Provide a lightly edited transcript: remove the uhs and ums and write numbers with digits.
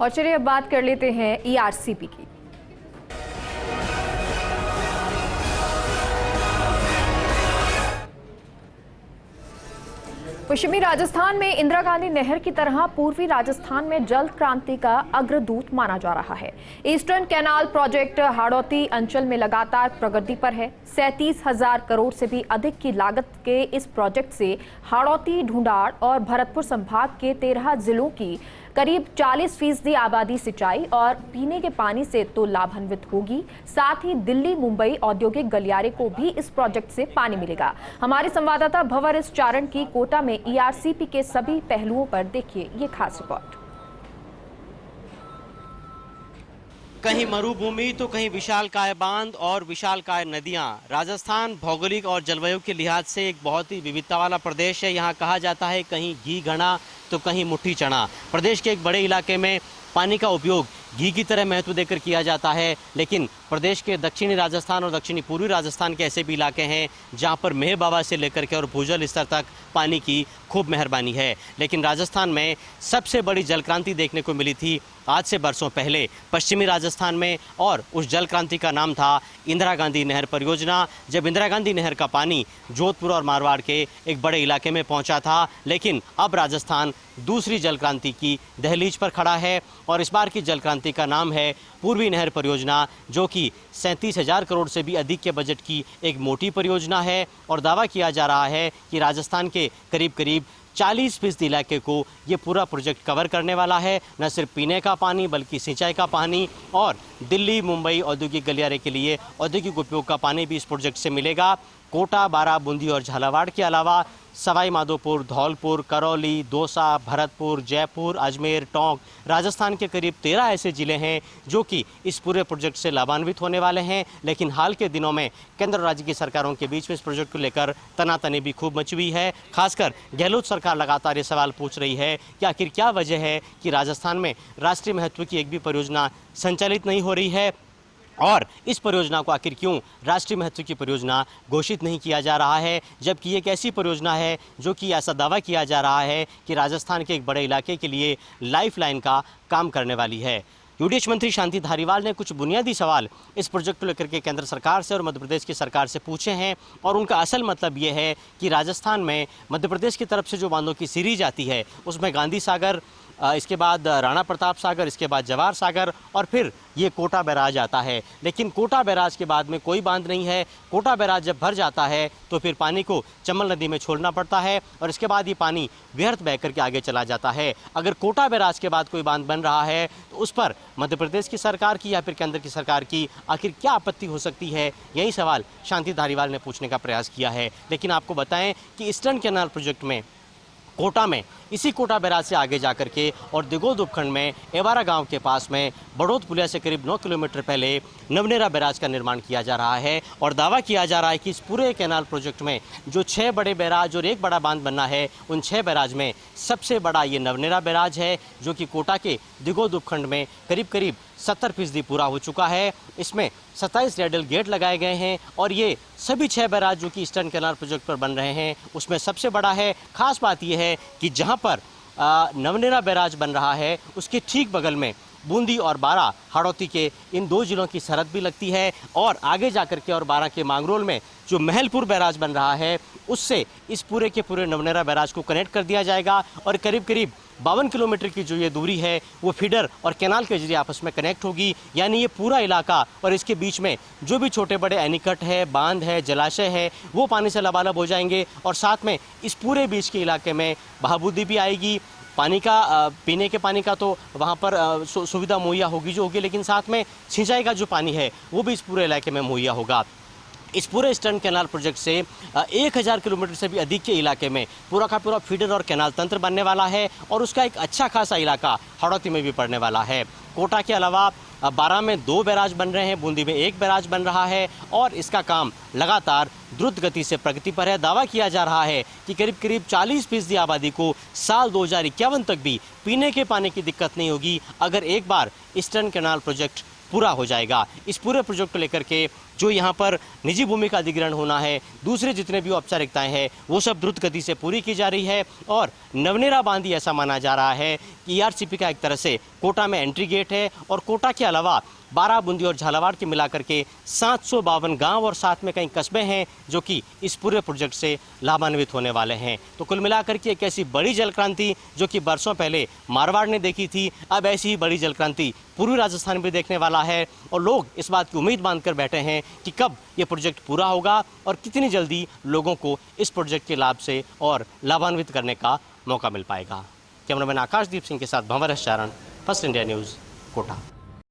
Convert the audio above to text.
और चलिए अब बात कर लेते हैं ईआरसीपी की। पश्चिमी राजस्थान में इंदिरा गांधी नहर की तरह पूर्वी राजस्थान में जल क्रांति का अग्रदूत माना जा रहा है। ईस्टर्न कैनाल प्रोजेक्ट हाड़ौती अंचल में लगातार प्रगति पर है। 37,000 करोड़ से भी अधिक की लागत के इस प्रोजेक्ट से हाड़ौती, ढूंढाड़ और भरतपुर संभाग के 13 जिलों की करीब 40% आबादी सिंचाई और पीने के पानी से तो लाभान्वित होगी। साथ ही दिल्ली मुंबई औद्योगिक गलियारे को भी इस प्रोजेक्ट से पानी मिलेगा। हमारे संवाददाता भंवर एस चारण की कोटा में ईआरसीपी के सभी पहलुओं पर देखिए ये खास रिपोर्ट। कहीं मरुभूमि तो कहीं विशालकाय बांध और विशालकाय नदियां। राजस्थान भौगोलिक और जलवायु के लिहाज से एक बहुत ही विविधता वाला प्रदेश है। यहाँ कहा जाता है कहीं घी घना तो कहीं मुट्ठी चना। प्रदेश के एक बड़े इलाके में पानी का उपयोग घी की तरह महत्व देकर किया जाता है, लेकिन प्रदेश के दक्षिणी राजस्थान और दक्षिणी पूर्वी राजस्थान के ऐसे भी इलाके हैं जहां पर मेह बाबा से लेकर के और भूजल स्तर तक पानी की खूब मेहरबानी है। लेकिन राजस्थान में सबसे बड़ी जल क्रांति देखने को मिली थी आज से बरसों पहले पश्चिमी राजस्थान में, और उस जल क्रांति का नाम था इंदिरा गांधी नहर परियोजना। जब इंदिरा गांधी नहर का पानी जोधपुर और मारवाड़ के एक बड़े इलाके में पहुंचा था, लेकिन अब राजस्थान दूसरी जल क्रांति की दहलीज पर खड़ा है और इस बार की जल क्रांति का नाम है पूर्वी नहर परियोजना, जो कि 37,000 करोड़ से भी अधिक के बजट की एक मोटी परियोजना है। और दावा किया जा रहा है कि राजस्थान के करीब करीब 40% इलाके को ये पूरा प्रोजेक्ट कवर करने वाला है। न सिर्फ पीने का पानी बल्कि सिंचाई का पानी और दिल्ली मुंबई औद्योगिक गलियारे के लिए औद्योगिक उपयोग का पानी भी इस प्रोजेक्ट से मिलेगा। कोटा, बारा, बूंदी और झालावाड़ के अलावा सवाई माधोपुर, धौलपुर, करौली, दौसा, भरतपुर, जयपुर, अजमेर, टोंक, राजस्थान के करीब 13 ऐसे जिले हैं जो कि इस पूरे प्रोजेक्ट से लाभान्वित होने वाले हैं। लेकिन हाल के दिनों में केंद्र और राज्य की सरकारों के बीच में इस प्रोजेक्ट को लेकर तनातनी भी खूब मची हुई है। खासकर गहलोत सरकार लगातार ये सवाल पूछ रही है कि आखिर क्या वजह है कि राजस्थान में राष्ट्रीय महत्व की एक भी परियोजना संचालित नहीं हो रही है, और इस परियोजना को आखिर क्यों राष्ट्रीय महत्व की परियोजना घोषित नहीं किया जा रहा है, जबकि एक ऐसी परियोजना है जो कि ऐसा दावा किया जा रहा है कि राजस्थान के एक बड़े इलाके के लिए लाइफलाइन का काम करने वाली है। यूडीएच मंत्री शांति धारीवाल ने कुछ बुनियादी सवाल इस प्रोजेक्ट को लेकर के केंद्र सरकार से और मध्य प्रदेश की सरकार से पूछे हैं, और उनका असल मतलब ये है कि राजस्थान में मध्य प्रदेश की तरफ से जो बांधों की सीरीज आती है उसमें गांधी सागर, इसके बाद राणा प्रताप सागर, इसके बाद जवाहर सागर और फिर ये कोटा बैराज आता है। लेकिन कोटा बैराज के बाद में कोई बांध नहीं है। कोटा बैराज जब भर जाता है तो फिर पानी को चंबल नदी में छोड़ना पड़ता है और इसके बाद ये पानी व्यर्थ बह करके आगे चला जाता है। अगर कोटा बैराज के बाद कोई बांध बन रहा है तो उस पर मध्य प्रदेश की सरकार की या फिर केंद्र की सरकार की आखिर क्या आपत्ति हो सकती है, यही सवाल शांति धारीवाल ने पूछने का प्रयास किया है। लेकिन आपको बताएं कि ईस्टर्न कैनाल प्रोजेक्ट में कोटा में इसी कोटा बैराज से आगे जाकर के और दिगोद उपखंड में एवारा गांव के पास में बड़ौद पुलिया से करीब 9 किलोमीटर पहले नवनेरा बैराज का निर्माण किया जा रहा है। और दावा किया जा रहा है कि इस पूरे कैनाल प्रोजेक्ट में जो 6 बड़े बैराज और एक बड़ा बांध बनना है, उन 6 बैराज में सबसे बड़ा ये नवनेरा बैराज है, जो कि कोटा के दिगोद उपखंड में करीब करीब 70% पूरा हो चुका है। इसमें 27 रैडल गेट लगाए गए हैं और ये सभी 6 बैराज जो कि ईस्टर्न कैनाल प्रोजेक्ट पर बन रहे हैं उसमें सबसे बड़ा है। खास बात यह है कि जहां पर नवनेरा बैराज बन रहा है उसके ठीक बगल में बूंदी और बारा हाड़ौती के इन 2 जिलों की सरहद भी लगती है, और आगे जाकर के और बारा के मांगरोल में जो महलपुर बैराज बन रहा है उससे इस पूरे के पूरे नवनेरा बैराज को कनेक्ट कर दिया जाएगा। और करीब करीब 52 किलोमीटर की जो ये दूरी है वो फीडर और कैनाल के जरिए आपस में कनेक्ट होगी। यानी ये पूरा इलाका और इसके बीच में जो भी छोटे बड़े एनीकट है, बांध है, जलाशय है, वो पानी से लबालब हो जाएंगे। और साथ में इस पूरे बीच के इलाके में बहाबूदी भी आएगी। पानी का पीने के पानी का तो वहाँ पर सुविधा मुहैया होगी जो होगी, लेकिन साथ में सिंचाई का जो पानी है वो भी इस पूरे इलाके में मुहैया होगा। इस पूरे ईस्टर्न कैनाल प्रोजेक्ट से 1000 किलोमीटर से भी अधिक के इलाके में पूरा का पूरा फीडर और कैनाल तंत्र बनने वाला है, और उसका एक अच्छा खासा इलाका हाड़ौती में भी पड़ने वाला है। कोटा के अलावा बारा में 2 बैराज बन रहे हैं, बूंदी में 1 बैराज बन रहा है, और इसका काम लगातार द्रुत गति से प्रगति पर है। दावा किया जा रहा है कि करीब करीब 40% आबादी को साल 2051 तक भी पीने के पानी की दिक्कत नहीं होगी अगर एक बार ईस्टर्न कैनाल प्रोजेक्ट पूरा हो जाएगा। इस पूरे प्रोजेक्ट को लेकर के जो यहाँ पर निजी भूमि का अधिग्रहण होना है, दूसरे जितने भी औपचारिकताएं हैं वो सब द्रुत गति से पूरी की जा रही है। और नवनेरा बांधी ऐसा माना जा रहा है कि ईआरसीपी का एक तरह से कोटा में एंट्री गेट है और कोटा के अलावा बाराबूंदी और झालावाड़ के मिलाकर के 752 गांव और साथ में कई कस्बे हैं जो कि इस पूरे प्रोजेक्ट से लाभान्वित होने वाले हैं। तो कुल मिलाकर के एक ऐसी बड़ी जल क्रांति जो कि बरसों पहले मारवाड़ ने देखी थी, अब ऐसी ही बड़ी जल क्रांति पूर्वी राजस्थान भी देखने वाला है। और लोग इस बात की उम्मीद बांधकर बैठे हैं कि कब ये प्रोजेक्ट पूरा होगा और कितनी जल्दी लोगों को इस प्रोजेक्ट के लाभ से और लाभान्वित करने का मौका मिल पाएगा। कैमरामैन आकाशदीप सिंह के साथ भंवर चारण, फर्स्ट इंडिया न्यूज़, कोटा।